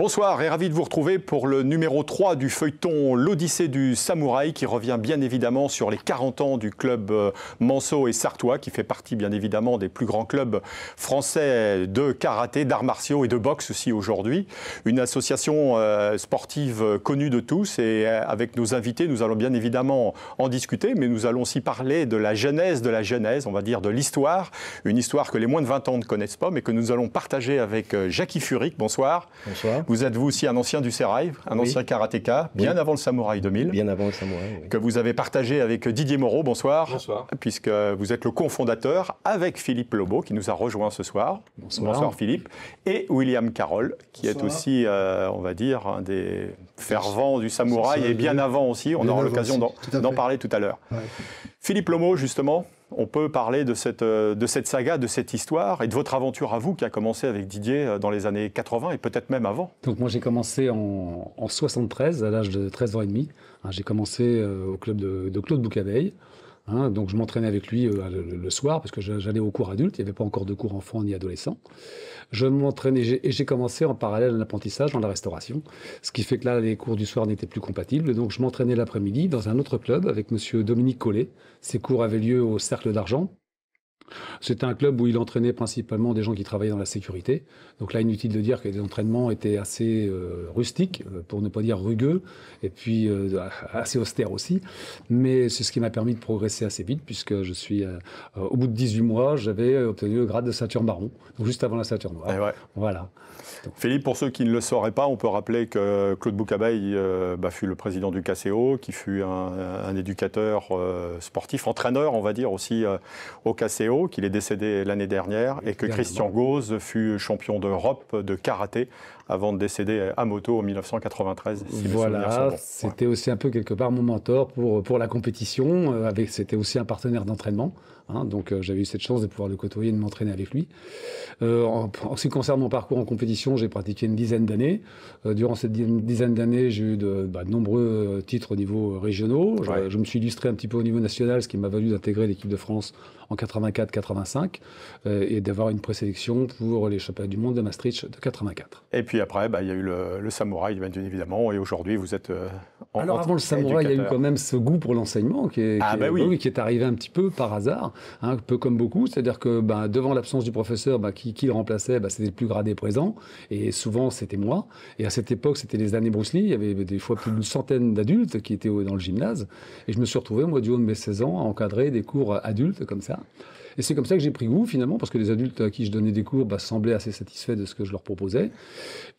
Bonsoir et ravi de vous retrouver pour le numéro 3 du feuilleton L'Odyssée du Samouraï qui revient bien évidemment sur les 40 ans du club Manceau et Sartois qui fait partie bien évidemment des plus grands clubs français de karaté, d'arts martiaux et de boxe aussi aujourd'hui. Une association sportive connue de tous et avec nos invités nous allons bien évidemment en discuter mais nous allons aussi parler de la genèse, on va dire de l'histoire. Une histoire que les moins de 20 ans ne connaissent pas mais que nous allons partager avec Jackie Furic. Bonsoir. Bonsoir. Vous êtes vous aussi un ancien du Sérail, un ancien karatéka, bien avant le Samouraï 2000. Bien avant le Samouraï, oui. Que vous avez partagé avec Didier Moreau, bonsoir. Bonsoir. Puisque vous êtes le cofondateur avec Philippe Lobo qui nous a rejoint ce soir. Bonsoir. Bonsoir Philippe. Et William Carroll qui Bonsoir. est aussi, on va dire, un des fervents du Samouraï et bien avant aussi. On aura l'occasion d'en parler tout à l'heure. Ouais. Philippe Lobo, justement, on peut parler de cette saga, de cette histoire et de votre aventure à vous qui a commencé avec Didier dans les années 80 et peut-être même avant. Donc moi j'ai commencé en 73, à l'âge de 13 ans et demi. J'ai commencé au club de Claude Boucaveille. Donc je m'entraînais avec lui le soir parce que j'allais aux cours adultes, il n'y avait pas encore de cours enfants ni adolescents. Je m'entraînais et j'ai commencé en parallèle un apprentissage dans la restauration, ce qui fait que là les cours du soir n'étaient plus compatibles. Donc je m'entraînais l'après-midi dans un autre club avec monsieur Dominique Collet. Ces cours avaient lieu au Cercle d'Argent. C'était un club où il entraînait principalement des gens qui travaillaient dans la sécurité. Donc là, inutile de dire que les entraînements étaient assez rustiques, pour ne pas dire rugueux, et puis assez austères aussi. Mais c'est ce qui m'a permis de progresser assez vite, puisque je suis, au bout de 18 mois, j'avais obtenu le grade de ceinture marron, donc juste avant la ceinture noire. Ouais. Voilà. Philippe, pour ceux qui ne le sauraient pas, on peut rappeler que Claude Boucaveille fut le président du KCO, qui fut un éducateur sportif, entraîneur, on va dire, aussi au KCO, qu'il est décédé l'année dernière, et que Christian Gauze fut champion d'Europe de karaté avant de décéder à moto en 1993. Si voilà, c'était aussi un peu quelque part mon mentor pour la compétition. C'était aussi un partenaire d'entraînement. Donc j'avais eu cette chance de pouvoir le côtoyer et de m'entraîner avec lui. En ce qui concerne mon parcours en compétition, j'ai pratiqué une dizaine d'années. Durant cette dizaine d'années, j'ai eu de nombreux titres au niveau régionaux. Ouais. Je me suis illustré un petit peu au niveau national, ce qui m'a valu d'intégrer l'équipe de France en 84-85 et d'avoir une présélection pour les championnats du monde de Maastricht de 84. Et puis après, il y a eu le samouraï, bien évidemment, et aujourd'hui vous êtes Alors avant le samouraï, il y a eu quand même ce goût pour l'enseignement qui est arrivé un petit peu par hasard, un peu comme beaucoup, c'est-à-dire que devant l'absence du professeur, qui le remplaçait, c'était le plus gradé présent, et souvent c'était moi. Et à cette époque, c'était les années Bruce Lee, il y avait des fois plus d'une centaine d'adultes qui étaient dans le gymnase, et je me suis retrouvé, moi, du haut de mes 16 ans, à encadrer des cours adultes comme ça. Et c'est comme ça que j'ai pris goût, finalement, parce que les adultes à qui je donnais des cours semblaient assez satisfaits de ce que je leur proposais.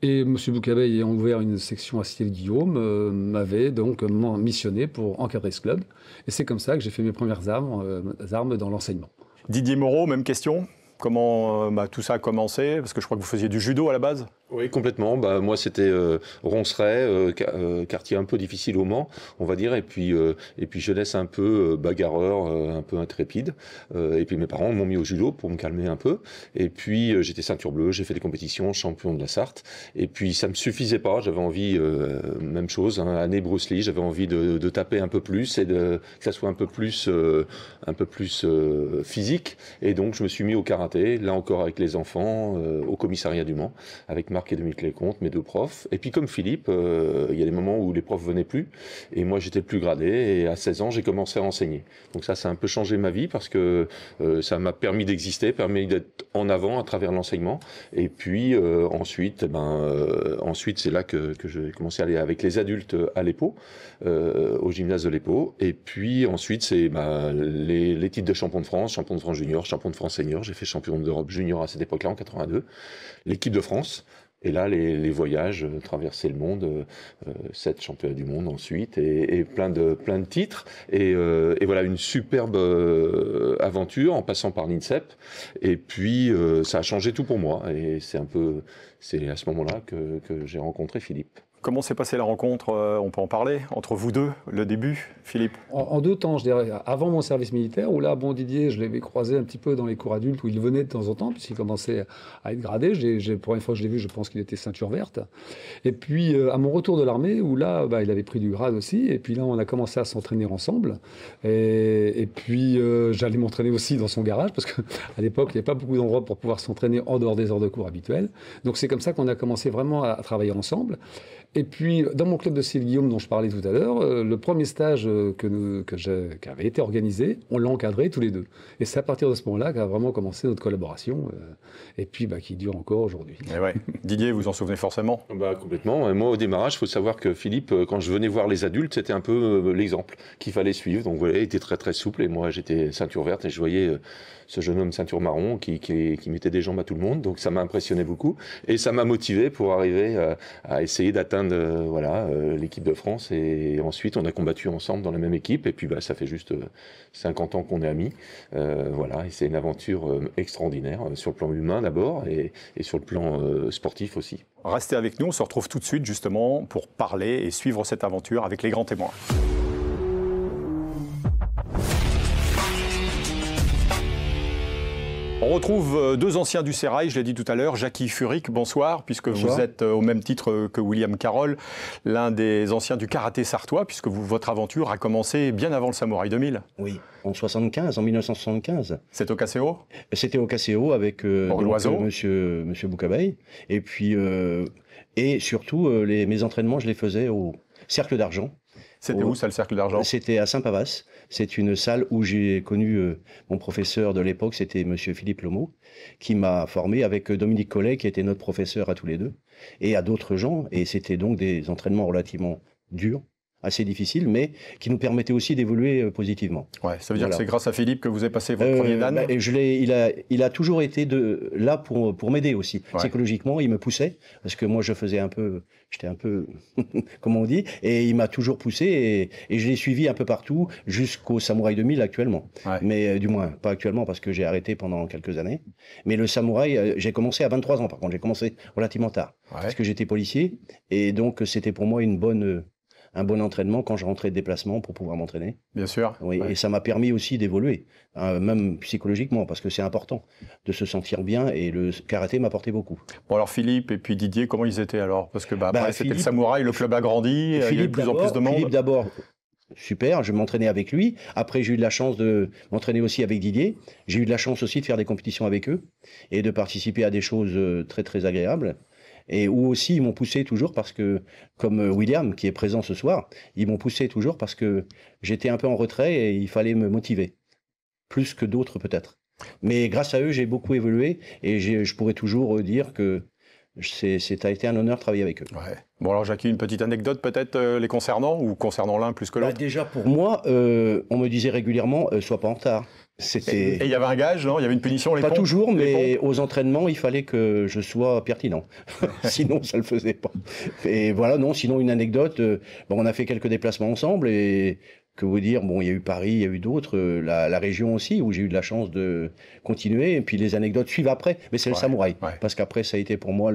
Et M. Boucaveille, ayant ouvert une section à Cité-le-Guillaume, m'avait donc missionné pour encadrer ce club. Et c'est comme ça que j'ai fait mes premières armes dans l'enseignement. Didier Moreau, même question. Comment tout ça a commencé? Parce que je crois que vous faisiez du judo à la base. Oui, complètement. Moi, c'était Ronceret, quartier un peu difficile au Mans, on va dire, et puis jeunesse un peu bagarreur, un peu intrépide. Et puis mes parents m'ont mis au judo pour me calmer un peu. Et puis j'étais ceinture bleue, j'ai fait des compétitions, champion de la Sarthe. Et puis ça me suffisait pas. J'avais envie, même chose, année Bruce Lee, j'avais envie de taper un peu plus et que ça soit un peu plus physique. Et donc je me suis mis au karaté, là encore avec les enfants, au commissariat du Mans, avec Marc et Dominique Lecomte, mes deux profs. Et puis comme Philippe, il y a des moments où les profs venaient plus, et moi j'étais le plus gradé, et à 16 ans j'ai commencé à enseigner. Donc ça a un peu changé ma vie, parce que ça m'a permis d'exister, permis d'être en avant à travers l'enseignement. Et puis ensuite c'est là que j'ai commencé à aller avec les adultes à l'EPO, au gymnase de l'EPO. Et puis ensuite c'est les titres de champion de France junior, champion de France senior. J'ai fait champion d'Europe junior à cette époque-là, en 82. L'équipe de France. Et là, les voyages, traverser le monde, 7 championnats du monde ensuite, et plein de titres. Et voilà, une superbe aventure en passant par l'INSEP. Et puis, ça a changé tout pour moi. Et c'est à ce moment-là que j'ai rencontré Philippe. Comment s'est passée la rencontre, on peut en parler, entre vous deux, le début, Philippe? En deux temps, je dirais. Avant mon service militaire, où là, bon Didier, je l'avais croisé un petit peu dans les cours adultes, où il venait de temps en temps, puisqu'il commençait à être gradé. La première fois que je l'ai vu, je pense qu'il était ceinture verte. Et puis, à mon retour de l'armée, où là, il avait pris du grade aussi. Et puis là, on a commencé à s'entraîner ensemble. Et puis, j'allais m'entraîner aussi dans son garage, parce qu'à l'époque, il n'y avait pas beaucoup d'endroits pour pouvoir s'entraîner en dehors des heures de cours habituelles. Donc, c'est comme ça qu'on a commencé vraiment à travailler ensemble. Et puis, dans mon club de Cille-Guillaume dont je parlais tout à l'heure, le premier stage qui avait été organisé, on l'a encadré tous les deux. Et c'est à partir de ce moment-là qu'a vraiment commencé notre collaboration, et puis qui dure encore aujourd'hui. Ouais. Didier, vous en souvenez forcément? Complètement. Et moi, au démarrage, il faut savoir que Philippe, quand je venais voir les adultes, c'était un peu l'exemple qu'il fallait suivre. Donc voilà, il était très très souple, et moi j'étais ceinture verte, et je voyais ce jeune homme ceinture marron qui mettait des jambes à tout le monde. Donc ça m'a impressionné beaucoup, et ça m'a motivé pour arriver à essayer d'atteindre l'équipe de France. Et ensuite, on a combattu ensemble dans la même équipe, et puis ça fait juste 50 ans qu'on est amis. Et c'est une aventure extraordinaire, sur le plan humain d'abord, et sur le plan sportif aussi. Restez avec nous, on se retrouve tout de suite justement pour parler et suivre cette aventure avec les grands témoins. On retrouve deux anciens du Sérail, je l'ai dit tout à l'heure, Jackie Furic, bonsoir, puisque bonsoir. Vous êtes au même titre que William Carroll, l'un des anciens du karaté sartois, puisque votre aventure a commencé bien avant le Samouraï 2000. Oui, en 1975. C'est au KCO? C'était au KCO avec monsieur Boucabeille. Et puis, et surtout, mes entraînements, je les faisais au Cercle d'Argent. C'était où ça, le Cercle d'Argent? C'était à Saint-Pavas. C'est une salle où j'ai connu mon professeur de l'époque, c'était monsieur Philippe Lomo, qui m'a formé avec Dominique Collet, qui était notre professeur à tous les deux, et à d'autres gens. Et c'était donc des entraînements relativement durs, assez difficiles, mais qui nous permettaient aussi d'évoluer positivement. Ouais, ça veut dire que c'est grâce à Philippe que vous avez passé votre premier dan? Il a toujours été là pour m'aider aussi. Ouais. Psychologiquement, il me poussait, parce que moi j'étais un peu, comment on dit, et il m'a toujours poussé, et je l'ai suivi un peu partout, jusqu'au Samouraï 2000 actuellement. Ouais. Mais du moins, pas actuellement, parce que j'ai arrêté pendant quelques années. Mais le Samouraï, j'ai commencé à 23 ans, par contre, j'ai commencé relativement tard, parce que j'étais policier, et donc c'était pour moi un bon entraînement quand je rentrais de déplacement pour pouvoir m'entraîner. Bien sûr. Oui, ouais. Et ça m'a permis aussi d'évoluer, même psychologiquement, parce que c'est important de se sentir bien, et le karaté m'a apporté beaucoup. Bon, alors Philippe et puis Didier, comment ils étaient alors? Parce que après c'était le Samouraï, le club a grandi, il y a eu de plus en plus de monde. Philippe d'abord, super, je m'entraînais avec lui. Après, j'ai eu de la chance de m'entraîner aussi avec Didier. J'ai eu de la chance aussi de faire des compétitions avec eux et de participer à des choses très très agréables. Et où aussi ils m'ont poussé toujours parce que, comme William qui est présent ce soir, ils m'ont poussé toujours parce que j'étais un peu en retrait et il fallait me motiver, plus que d'autres peut-être. Mais grâce à eux, j'ai beaucoup évolué, et je pourrais toujours dire que ça a été un honneur de travailler avec eux. Ouais. Bon alors Jackie, une petite anecdote peut-être les concernant, ou concernant l'un plus que l'autre? Déjà pour moi, on me disait régulièrement, sois pas en retard. Et il y avait un gage, non? Il y avait une punition, Pas toujours, mais aux entraînements, il fallait que je sois pertinent. Sinon, ça le faisait pas. Et voilà, non, sinon une anecdote, on a fait quelques déplacements ensemble, et que vous dire, bon, il y a eu Paris, il y a eu d'autres, la région aussi, où j'ai eu de la chance de continuer, et puis les anecdotes suivent après, mais c'est le Samouraï, parce qu'après, ça a été pour moi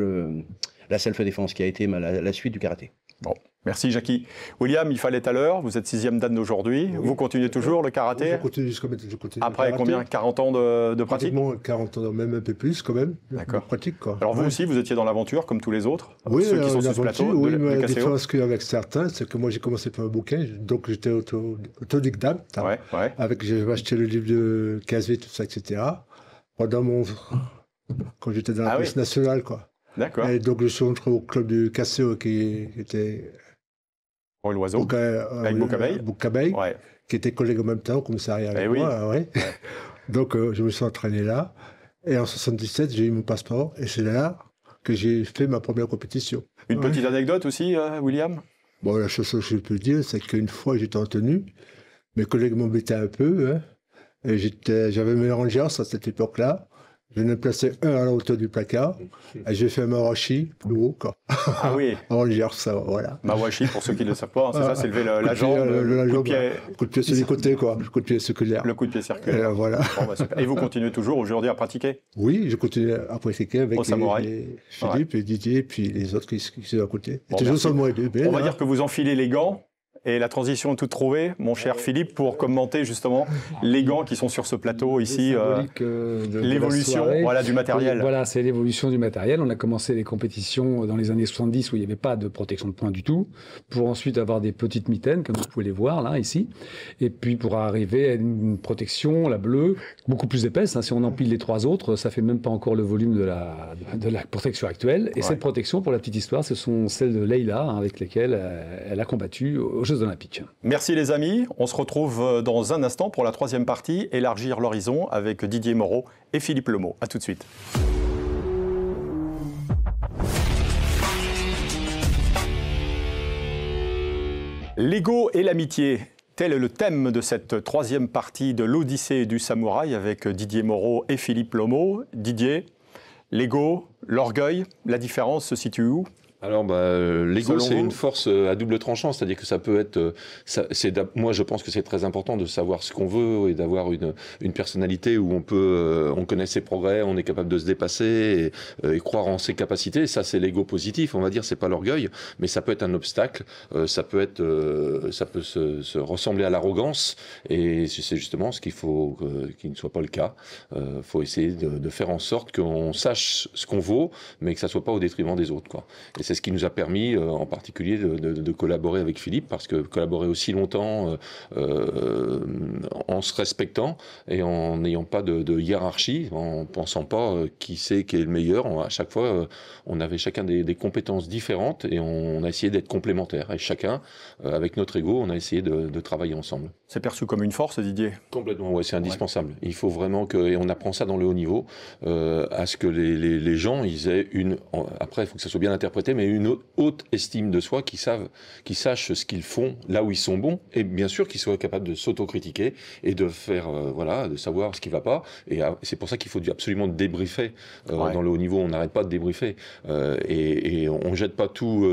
la self-défense qui a été la suite du karaté. Bon, merci Jackie. William, il fallait à l'heure, vous êtes 6e dan aujourd'hui, oui. Vous continuez toujours le karaté? Je continue jusqu'à maintenant. Après combien? 40 ans de pratique? Pratiquement 40 ans, même un peu plus quand même. D'accord. Pratique, quoi. Alors vous aussi, vous étiez dans l'aventure comme tous les autres? Oui, ceux qui sont sur ce plateau, oui, mais la différence qu'il y a avec certains, c'est que moi j'ai commencé par un bouquin, donc j'étais autodidacte. J'ai acheté le livre de Cazé, tout ça, etc. Quand j'étais dans la police nationale, quoi. D'accord. Et donc je suis entré au club du KCO qui était l'Oiseau, avec Boucabeille, qui était collègue en même temps, au commissariat avec moi. Ouais. Donc je me suis entraîné là. Et en 77, j'ai eu mon passeport, et c'est là que j'ai fait ma première compétition. Une petite anecdote aussi, William? Bon, la chose que je peux dire, c'est qu'une fois j'étais en tenue, mes collègues m'embêtaient un peu, et j'avais mes rangers à cette époque-là. J'en ai placé un à la hauteur du placard et j'ai fait un mawashi plus haut, quoi. Ah oui. On gère ça, voilà. Mawashi, pour ceux qui ne le savent pas, c'est ça, c'est lever la jambe, coup de pied sur les côtés, quoi. Le coup de pied circulaire. Le coup de pied circulaire. Voilà. Bon, bah, super. Et vous continuez toujours aujourd'hui à pratiquer? Oui, je continue à pratiquer avec Ouais. Philippe et Didier et puis les autres qui sont à côté. Bon, toujours sur moi. On va dire que vous enfilez les gants. Et la transition est toute trouvée, mon cher Philippe, pour commenter justement les gants qui sont sur ce plateau ici. L'évolution voilà, du matériel. Voilà, c'est l'évolution du matériel. On a commencé les compétitions dans les années 70 où il n'y avait pas de protection de poing du tout, pour ensuite avoir des petites mitaines, comme vous pouvez les voir là, ici. Et puis pour arriver à une protection, la bleue, beaucoup plus épaisse. Hein. Si on empile les trois autres, ça fait même pas encore le volume de la protection actuelle. Et cette protection, pour la petite histoire, ce sont celles de Leïla, hein, avec lesquelles elle a combattu aux Jeux Olympiques. Merci les amis, on se retrouve dans un instant pour la troisième partie, élargir l'horizon avec Didier Moreau et Philippe Lemot. A tout de suite. L'ego et l'amitié, tel est le thème de cette troisième partie de l'Odyssée du Samouraï avec Didier Moreau et Philippe Lemot. Didier, l'ego, l'orgueil, la différence se situe où ? Alors, l'ego, c'est une force à double tranchant, c'est-à-dire que ça peut être... moi, je pense que c'est très important de savoir ce qu'on veut et d'avoir une personnalité où on connaît ses progrès, on est capable de se dépasser et croire en ses capacités. Ça, c'est l'ego positif, on va dire, c'est pas l'orgueil, mais ça peut être un obstacle, ça peut se ressembler à l'arrogance, et c'est justement ce qu'il faut qu'il ne soit pas le cas. Faut essayer de faire en sorte qu'on sache ce qu'on vaut, mais que ça soit pas au détriment des autres, quoi. Et c'est ce qui nous a permis, en particulier, de collaborer avec Philippe, parce que collaborer aussi longtemps en se respectant et en n'ayant pas de hiérarchie, en pensant pas qui c'est qui est le meilleur. À chaque fois, on avait chacun des compétences différentes et on a essayé d'être complémentaires. Et chacun, avec notre ego, on a essayé de travailler ensemble. C'est perçu comme une force, Didier? Complètement, ouais, c'est indispensable. Il faut vraiment et on apprend ça dans le haut niveau, à ce que les gens, ils aient après, il faut que ça soit bien interprété, mais une haute estime de soi, qui sachent ce qu'ils font là où ils sont bons, et bien sûr qu'ils soient capables de s'autocritiquer et de faire, de savoir ce qui va pas. Et c'est pour ça qu'il faut absolument débriefer. Dans le haut niveau, on n'arrête pas de débriefer. Et on jette pas tout,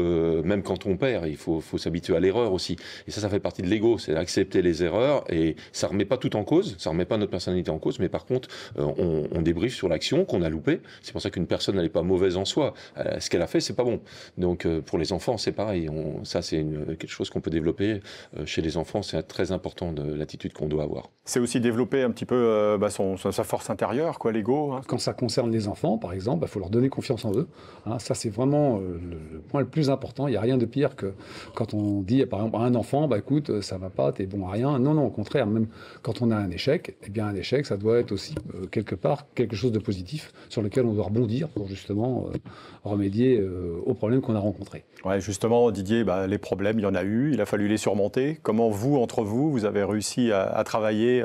même quand on perd. Il faut s'habituer à l'erreur aussi. Et ça fait partie de l'ego, c'est accepter les erreurs. Et ça remet pas tout en cause, ça remet pas notre personnalité en cause, mais par contre, on débriefe sur l'action qu'on a loupée. C'est pour ça qu'une personne, elle n'est pas mauvaise en soi. Ce qu'elle a fait, c'est pas bon. Donc pour les enfants, c'est pareil. Ça, c'est quelque chose qu'on peut développer chez les enfants. C'est très important de l'attitude qu'on doit avoir. C'est aussi développer un petit peu sa force intérieure, quoi, l'ego. Hein. Quand ça concerne les enfants, par exemple, faut leur donner confiance en eux. Hein, ça, c'est vraiment le point le plus important. Il n'y a rien de pire que quand on dit, par exemple, à un enfant, écoute, ça va pas, t'es bon à rien. Non, au contraire, même quand on a un échec, eh bien, un échec, ça doit être aussi quelque part quelque chose de positif sur lequel on doit rebondir pour justement remédier aux problèmes qu'on a rencontrés. Ouais, justement, Didier, les problèmes, il y en a eu, il a fallu les surmonter. Comment entre vous avez réussi à travailler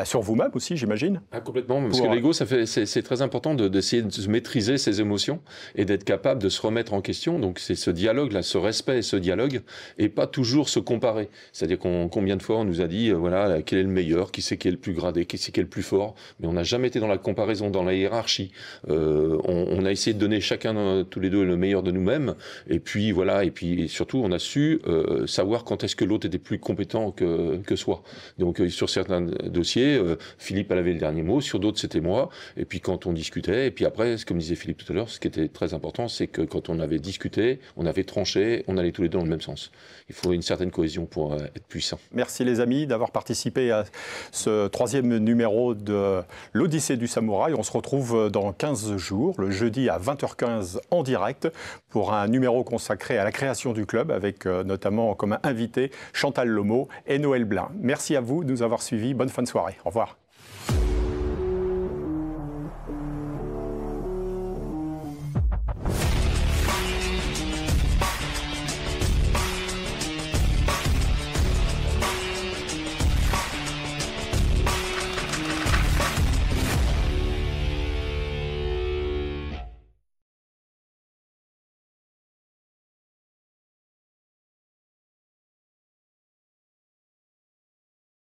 sur vous-même aussi, j'imagine? Complètement, parce que l'ego, c'est très important d'essayer de se maîtriser ses émotions et d'être capable de se remettre en question. Donc c'est ce dialogue-là, ce respect et ce dialogue, et pas toujours se comparer. C'est-à-dire combien de fois on nous a dit, quel est le meilleur, qui c'est qui est le plus gradé, qui c'est qui est le plus fort, mais on n'a jamais été dans la comparaison, dans la hiérarchie. On a essayé de donner chacun, tous les deux, le meilleur de nous-mêmes, et puis surtout on a su savoir quand est-ce que l'autre était plus compétent que soi. Donc sur certains dossiers, Philippe avait le dernier mot, sur d'autres c'était moi, et puis quand on discutait, et puis après, comme disait Philippe tout à l'heure, ce qui était très important, c'est que quand on avait discuté, on avait tranché, on allait tous les deux dans le même sens. Il faut une certaine cohésion pour être puissant. Merci les amis d'avoir participé à ce troisième numéro de l'Odyssée du Samouraï. On se retrouve dans 15 jours, le jeudi à 20h15 en direct, pour un numéro consacré à la création du club, avec notamment comme invité Chantal Lemot et Noël Blin. Merci à vous de nous avoir suivis. Bonne fin de soirée. Au revoir.